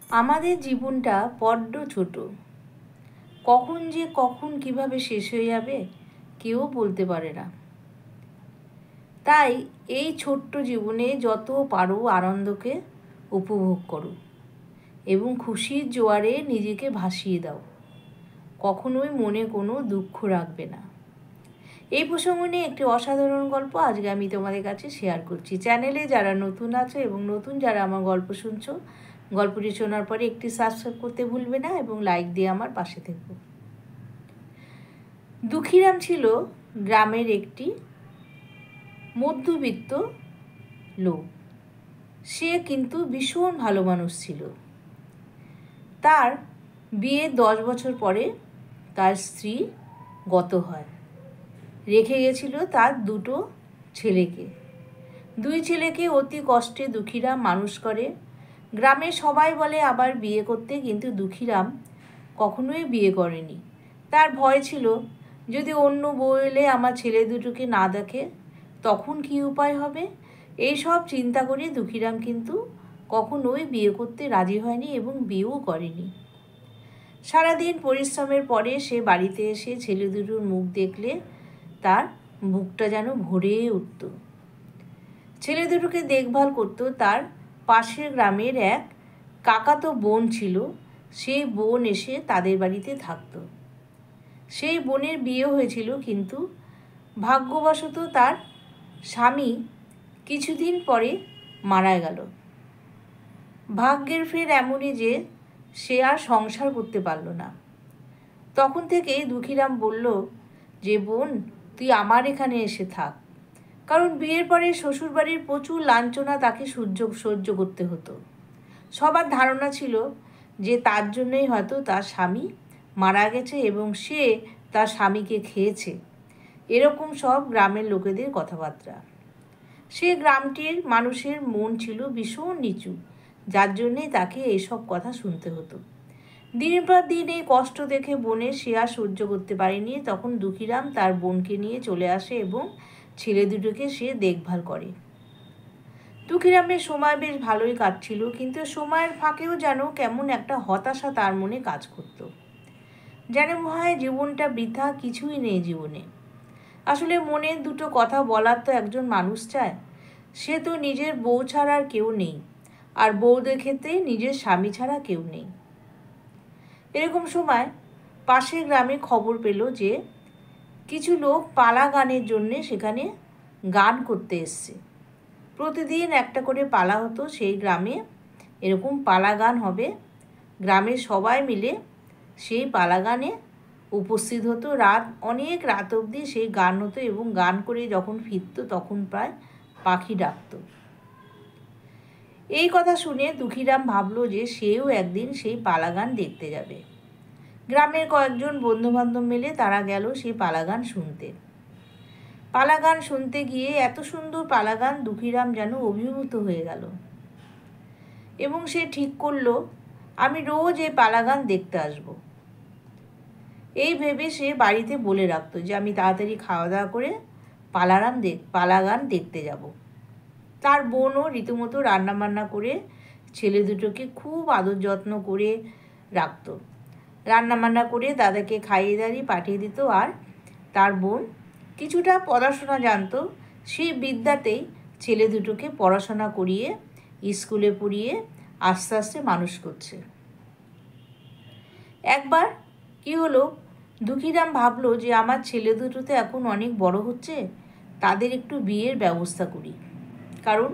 আমাদের জীবনটা বড্ড ছোট। কখন যে কখন কিভাবে শেষ হয়ে যাবে কেউ বলতে পারে না। তাই এই ছোট্ট জীবনে যত পারো আনন্দকে উপভোগ করো এবং খুশির জোয়ারে নিজেকে ভাসিয়ে দাও। কখনোই মনে কোনো দুঃখ রাখবে না। এই প্রসঙ্গ নিয়ে একটি অসাধারণ গল্প আজকে আমি তোমাদের কাছে শেয়ার করছি। চ্যানেলে যারা নতুন আছে এবং নতুন যারা আমার গল্প শুনছো, গল্পটি শোনার পরে একটি সাবস্ক্রাইব করতে ভুলবে না এবং লাইক দিয়ে আমার পাশে থেকো। দুঃখীরাম ছিল গ্রামের একটি মধ্যবিত্ত লোক। সে কিন্তু ভীষণ ভালো মানুষ ছিল। তার বিয়ের 10 বছর পরে তার স্ত্রী গত হয়। রেখে গেছিল তার দুটো ছেলেকে। দুই ছেলেকে অতি কষ্টে দুঃখীরাম মানুষ করে। গ্রামে সবাই বলে আবার বিয়ে করতে, কিন্তু দুঃখীরাম কখনোই বিয়ে করেনি। তার ভয় ছিল, যদি অন্য বউ এলে আমার ছেলে দুটোকে না দেখে তখন কি উপায় হবে। এই সব চিন্তা করে দুঃখীরাম কিন্তু কখনোই বিয়ে করতে রাজি হয়নি এবং বিয়েও করেনি। সারাদিন পরিশ্রমের পরে সে বাড়িতে এসে ছেলে দুটোর মুখ দেখলে তার বুকটা যেন ভরে উঠত। ছেলে দুটোকে দেখভাল করত তার পাশের গ্রামের এক কাকাতো বোন ছিল। সেই বোন এসে তাদের বাড়িতে থাকত। সেই বোনের বিয়ে হয়েছিল, কিন্তু ভাগ্যবশত তার স্বামী কিছুদিন পরে মারা গেল। ভাগ্যের ফের এমনই যে সে আর সংসার করতে পারল না। তখন থেকে দুঃখীরাম বলল যে, বোন তুই আমার এখানে এসে থাক। কারণ বিয়ের পরে শ্বশুরবাড়ির প্রচুর লাঞ্ছনা তাকে সহ্য করতে হতো। সবার ধারণা ছিল যে তার জন্যই হয়তো তার স্বামী মারা গেছে এবং সে তার স্বামীকে খেয়েছে। এরকম সব গ্রামের লোকেদের কথাবার্তা। সে গ্রামটির মানুষের মন ছিল ভীষণ নিচু, যার জন্যেই তাকে এইসব কথা শুনতে হতো। দিনের পর দিন এই কষ্ট দেখে বোনের সে আর সহ্য করতে পারেনি। তখন দুঃখীরাম তার বোনকে নিয়ে চলে আসে এবং ছেলে দুটোকে সে দেখভাল করে। দুঃখীরামের সময় বেশ ভালোই কাটছিল, কিন্তু সময়ের ফাঁকেও যেন কেমন একটা হতাশা তার মনে কাজ করত। যেন মনে হয় জীবনটা বৃথা, কিছুই নেই জীবনে। আসলে মনের দুটো কথা বলার তো একজন মানুষ চায়। সে তো নিজের বউ ছাড়া আর কেউ নেই, আর বউদের ক্ষেত্রে নিজের স্বামী ছাড়া কেউ নেই। এরকম সময় পাশের গ্রামে খবর পেল যে কিছু লোক পালা গানের জন্যে সেখানে গান করতে এসছে। প্রতিদিন একটা করে পালা হতো সেই গ্রামে। এরকম পালা গান হবে, গ্রামের সবাই মিলে সেই পালা গানে উপস্থিত হতো। অনেক রাত অবধি সেই গান হতো এবং গান করে যখন ফিরত তখন প্রায় পাখি ডাকত। এই কথা শুনে দুঃখীরাম ভাবল যে সেও একদিন সেই পালা গান দেখতে যাবে। গ্রামের কয়েকজন বন্ধুবান্ধব মিলে তারা গেল সেই পালা গান শুনতে। পালা গান শুনতে গিয়ে এত সুন্দর পালা গান, দুঃখীরাম যেন অভিভূত হয়ে গেল এবং সে ঠিক করলো, আমি রোজ এই পালা গান দেখতে আসবো। এই ভেবে সে বাড়িতে বলে রাখতো যে আমি তাড়াতাড়ি খাওয়া দাওয়া করে পালা গান দেখতে যাব। তার বোনও রীতিমতো রান্নাবান্না করে ছেলে দুটোকে খুব আদর যত্ন করে রাখতো। রান্নাবান্না করে দাদাকে খাইয়ে দাঁড়িয়ে পাঠিয়ে দিত। আর তার বোন কিছুটা পড়াশোনা জানতো, সেই বিদ্যাতেই ছেলে দুটোকে পড়াশোনা করিয়ে স্কুলে পড়িয়ে আস্তে আস্তে মানুষ করছে। একবার কি হলো, দুঃখীরাম ভাবলো যে আমার ছেলে দুটো তো এখন অনেক বড় হচ্ছে, তাদের একটু বিয়ের ব্যবস্থা করি। কারণ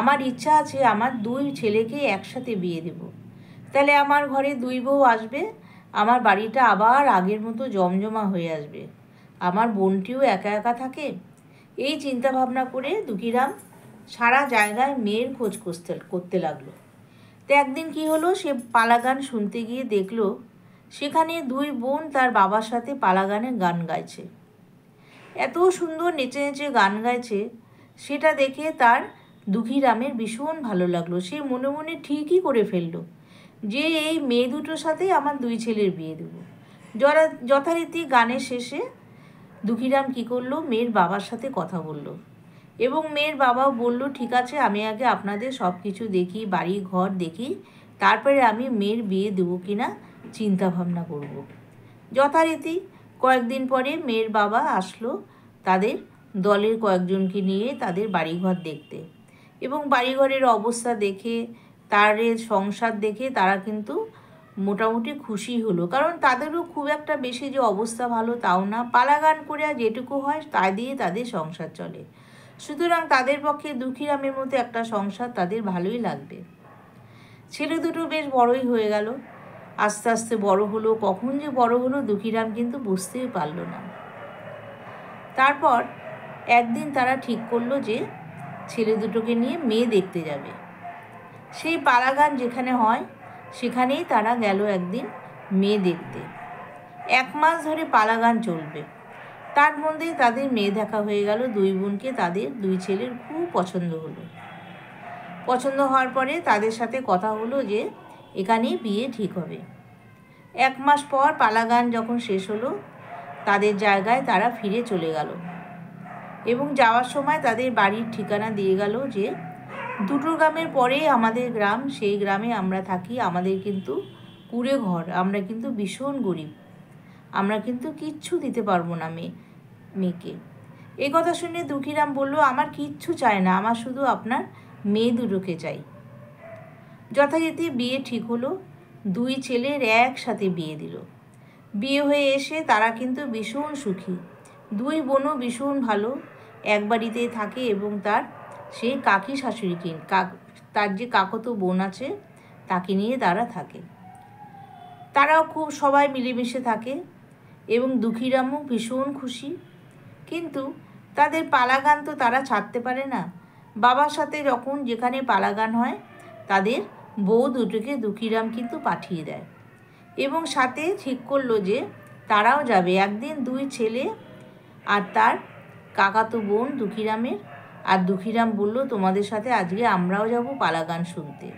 আমার ইচ্ছা আছে আমার দুই ছেলেকে একসাথে বিয়ে দেব। তাহলে আমার ঘরে দুই বউ আসবে, আমার বাড়িটা আবার আগের মতো জমজমা হয়ে আসবে, আমার বোনটিও একা একা থাকে। এই চিন্তা ভাবনা করে দুঃখীরাম সারা জায়গায় মেয়ের খোঁজ করতে লাগলো। তো একদিন কি হলো, সে পালা গান শুনতে গিয়ে দেখলো সেখানে দুই বোন তার বাবার সাথে পালা গানে গান গাইছে। এত সুন্দর নেচে নেচে গান গাইছে, সেটা দেখে তার দুঃখীরামের ভীষণ ভালো লাগলো। সে মনে মনে ঠিকই করে ফেললো যে এই মেয়ে দুটোর সাথেই আমার দুই ছেলের বিয়ে দেবো। যথারীতি গানের শেষে দুঃখীরাম কী করলো, মেয়ের বাবার সাথে কথা বলল এবং মেয়ের বাবাও বলল, ঠিক আছে আমি আগে আপনাদের সব কিছু দেখি, বাড়ি ঘর দেখি, তারপরে আমি মেয়ের বিয়ে দেবো কিনা চিন্তা ভাবনা করব। যথারীতি কয়েকদিন পরে মেয়ের বাবা আসলো তাদের দলের কয়েকজনকে নিয়ে তাদের বাড়িঘর দেখতে, এবং বাড়িঘরের অবস্থা দেখে তাদের সংসার দেখে তারা কিন্তু মোটামুটি খুশি হলো, কারণ তাদেরও খুব একটা বেশি যে অবস্থা ভালো তাও না, পালাগান করে আর যেটুকু হয় তা দিয়ে তাদের সংসার চলে। সুতরাং তাদের পক্ষে দুঃখীরামের মতো একটা সংসার তাদের ভালোই লাগবে। ছেলে দুটো বেশ বড়ই হয়ে গেল, আস্তে আস্তে বড় হলো। কখন যে বড় হলো দুঃখীরাম কিন্তু বুঝতেই পারল না। তারপর একদিন তারা ঠিক করলো যে ছেলে দুটোকে নিয়ে মেয়ে দেখতে যাবে। সেই পালাগান যেখানে হয় সেখানেই তারা গেল একদিন মেয়ে দেখতে। 1 মাস ধরে পালাগান চলবে। তার মধ্যেই তাদের মেয়ে দেখা হয়ে গেল। দুই বোনকে তাদের দুই ছেলের খুব পছন্দ হলো। পছন্দ হওয়ার পরে তাদের সাথে কথা হলো যে এখানেই বিয়ে ঠিক হবে। 1 মাস পর পালাগান যখন শেষ হলো তাদের জায়গায় তারা ফিরে চলে গেল, এবং যাওয়ার সময় তাদের বাড়ির ঠিকানা দিয়ে গেল যে দুটো গ্রামের পরেই আমাদের গ্রাম, সেই গ্রামে আমরা থাকি। আমাদের কিন্তু কুঁড়ে ঘর, আমরা কিন্তু ভীষণ গরিব, আমরা কিন্তু কিচ্ছু দিতে পারবো না মেয়েকে। এই কথা শুনে দুঃখীরাম বলল, আমার কিচ্ছু চাই না, আমার শুধু আপনার মেয়ে দুটোকে চাই। যথারীতি বিয়ে ঠিক হলো। দুই ছেলের একসাথে বিয়ে দিল। বিয়ে হয়ে এসে তারা কিন্তু ভীষণ সুখী। দুই বোনও ভীষণ ভালো, এক বাড়িতেই থাকে, এবং তার সেই কাকি শাশুড়িকে, তার যে কাকতো বোন আছে তাকে নিয়ে তারা থাকে। তারাও খুব সবাই মিলেমিশে থাকে, এবং দুঃখীরামও ভীষণ খুশি। কিন্তু তাদের পালাগান তো তারা ছাড়তে পারে না। বাবার সাথে যখন যেখানে পালাগান হয় তাদের বউ দুটোকে দুঃখীরাম কিন্তু পাঠিয়ে দেয়, এবং সাথে ঠিক করলো যে তারাও যাবে একদিন। দুই ছেলে আর তার কাকাতো বোন দুঃখীরামের। আর দুঃখীরাম বলল, তোমাদের সাথে আজকে আমরাও যাব পালাগান শুনতে।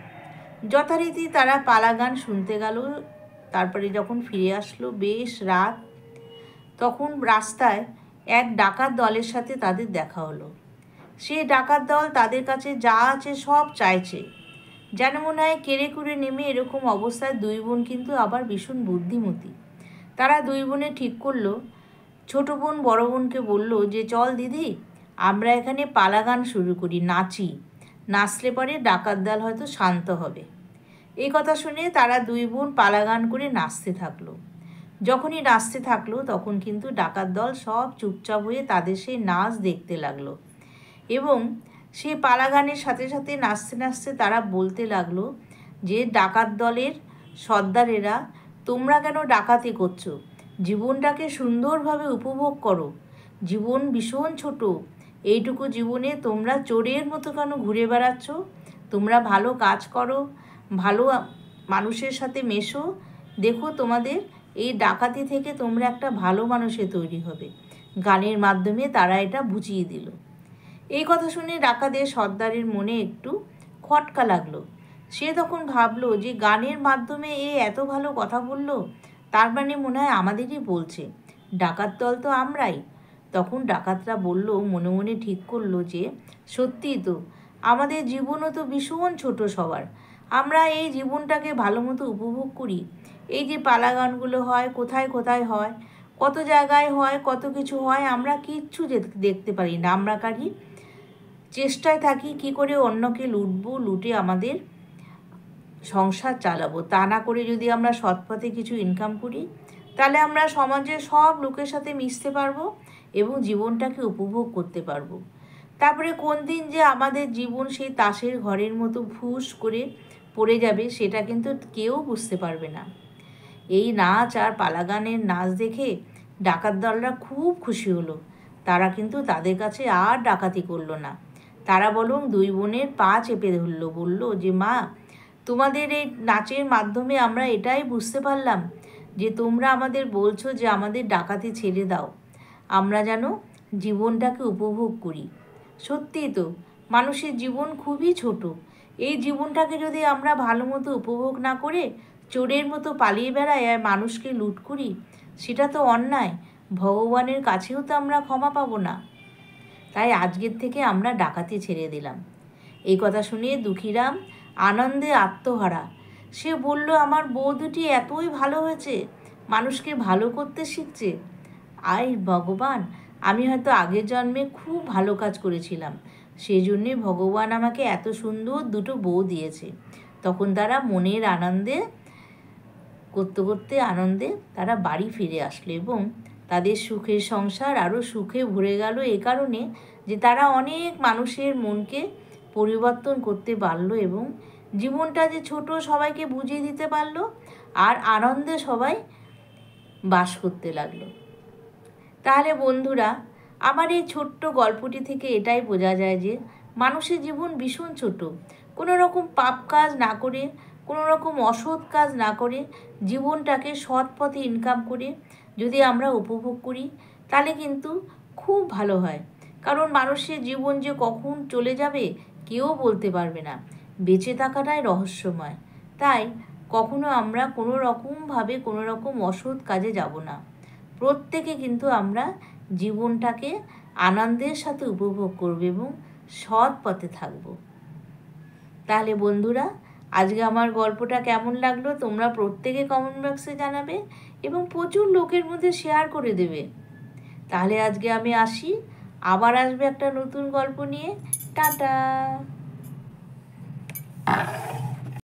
যথারীতি তারা পালাগান শুনতে গেল। তারপরে যখন ফিরে আসলো বেশ রাত, তখন রাস্তায় এক ডাকাত দলের সাথে তাদের দেখা হলো। সেই ডাকাত দল তাদের কাছে যা আছে সব চাইছে, যেন মনে হয় কেড়ে কুড়ে নেমে। এরকম অবস্থায় দুই বোন কিন্তু আবার ভীষণ বুদ্ধিমতী। তারা দুই বোনে ঠিক করলো, ছোট বোন বড় বোনকে বলল যে চল দিদি, আমরা এখানে পালাগান শুরু করি, নাচি, নাচলে পরে ডাকাত দল হয়তো শান্ত হবে। এই কথা শুনে তারা দুই বোন পালাগান করে নাচতে থাকলো। যখনই নাচতে থাকলো তখন কিন্তু ডাকাত দল সব চুপচাপ হয়ে তাদের সেই নাচ দেখতে লাগলো, এবং সেই পালাগানের সাথে সাথে নাচতে নাচতে তারা বলতে লাগলো যে ডাকাত দলের সর্দারেরা, তোমরা কেন ডাকাতি করছো? জীবনটাকে সুন্দরভাবে উপভোগ করো, জীবন ভীষণ ছোট, এইটুকু জীবনে তোমরা চোরের মতো কেন ঘুরে বেড়াচ্ছ? তোমরা ভালো কাজ করো, ভালো মানুষের সাথে মেশো, দেখো তোমাদের এই ডাকাতি থেকে তোমরা একটা ভালো মানুষে তৈরি হবে। গানের মাধ্যমে তারা এটা বুঝিয়ে দিল। এই কথা শুনে ডাকাতের সর্দারের মনে একটু খটকা লাগলো। সে তখন ভাবলো যে গানের মাধ্যমে এত ভালো কথা বললো, তার মানে মনে হয় আমাদেরই বলছে, ডাকাত দল তো আমরাই। তখন ডাকাতরা বলল, মনে মনে ঠিক করলো যে সত্যিই তো, আমাদের জীবনও তো ভীষণ ছোট সবার, আমরা এই জীবনটাকে ভালো মতো উপভোগ করি। এই যে পালাগানগুলো হয়, কোথায় কোথায় হয়, কত জায়গায় হয়, কত কিছু হয়, আমরা কিচ্ছু দেখতে পারি না। আমরা কারি চেষ্টায় থাকি কি করে অন্যকে লুটবো, লুটে আমাদের সংসার চালাবো। তা না করে যদি আমরা সৎপথে কিছু ইনকাম করি, তাহলে আমরা সমাজের সব লোকের সাথে মিশতে পারবো এবং জীবনটাকে উপভোগ করতে পারবো। তারপরে কোন দিন যে আমাদের জীবন সেই তাসের ঘরের মতো ফুস করে পড়ে যাবে সেটা কিন্তু কেউ বুঝতে পারবে না। এই নাচ আর পালাগানের নাচ দেখে ডাকাত দলরা খুব খুশি হলো। তারা কিন্তু তাদের কাছে আর ডাকাতি করলো না। তারা বরং দুই বোনের পা চেপে ধরলো, বলল যে মা, তোমাদের এই নাচের মাধ্যমে আমরা এটাই বুঝতে পারলাম যে তোমরা আমাদের বলছো যে আমাদের ডাকাতি ছেড়ে দাও, আমরা যেন জীবনটাকে উপভোগ করি। সত্যিই তো, মানুষের জীবন খুবই ছোট। এই জীবনটাকে যদি আমরা ভালো মতো উপভোগ না করে চোরের মতো পালিয়ে বেড়াই আর মানুষকে লুট করি, সেটা তো অন্যায়। ভগবানের কাছেও তো আমরা ক্ষমা পাবো না। তাই আজকের থেকে আমরা ডাকাতি ছেড়ে দিলাম। এই কথা শুনে দুঃখীরাম আনন্দে আত্মহারা। সে বলল, আমার বউ দুটি এতই ভালো হয়েছে, মানুষকে ভালো করতে শিখছে। আয় ভগবান, আমি হয়তো আগের জন্মে খুব ভালো কাজ করেছিলাম, সেই জন্যই ভগবান আমাকে এত সুন্দর দুটো বউ দিয়েছে। তখন তারা মনের আনন্দে করতে করতে আনন্দে তারা বাড়ি ফিরে আসলো এবং তাদের সুখের সংসার আরও সুখে ভরে গেল এ কারণে যে তারা অনেক মানুষের মনকে পরিবর্তন করতে পারলো এবং জীবনটা যে ছোট সবাইকে বুঝিয়ে দিতে পারলো, আর আনন্দে সবাই বাস করতে লাগলো। তাহলে বন্ধুরা, আমার এই ছোট্ট গল্পটি থেকে এটাই বোঝা যায় যে মানুষের জীবন ভীষণ ছোট। কোনো রকম পাপ কাজ না করে, কোনো রকম অসৎ কাজ না করে, জীবনটাকে সৎ পথে ইনকাম করে যদি আমরা উপভোগ করি তাহলে কিন্তু খুব ভালো হয়। কারণ মানুষের জীবন যে কখন চলে যাবে কেউ বলতে পারবে না, বেঁচে থাকাটাই রহস্যময়। তাই কখনো আমরা কোনো রকমভাবে কোনো রকম অসৎ কাজে যাব না। প্রত্যেকে কিন্তু আমরা জীবনটাকে আনন্দের সাথে উপভোগ করব এবং সৎ পথে থাকব। তাহলে বন্ধুরা, আজকে আমার গল্পটা কেমন লাগলো তোমরা প্রত্যেকে কমেন্ট বক্সে জানাবে এবং প্রচুর লোকের মধ্যে শেয়ার করে দেবে। তাহলে আজকে আমি আসি, আবার আসবে একটা নতুন গল্প নিয়ে। টাটা।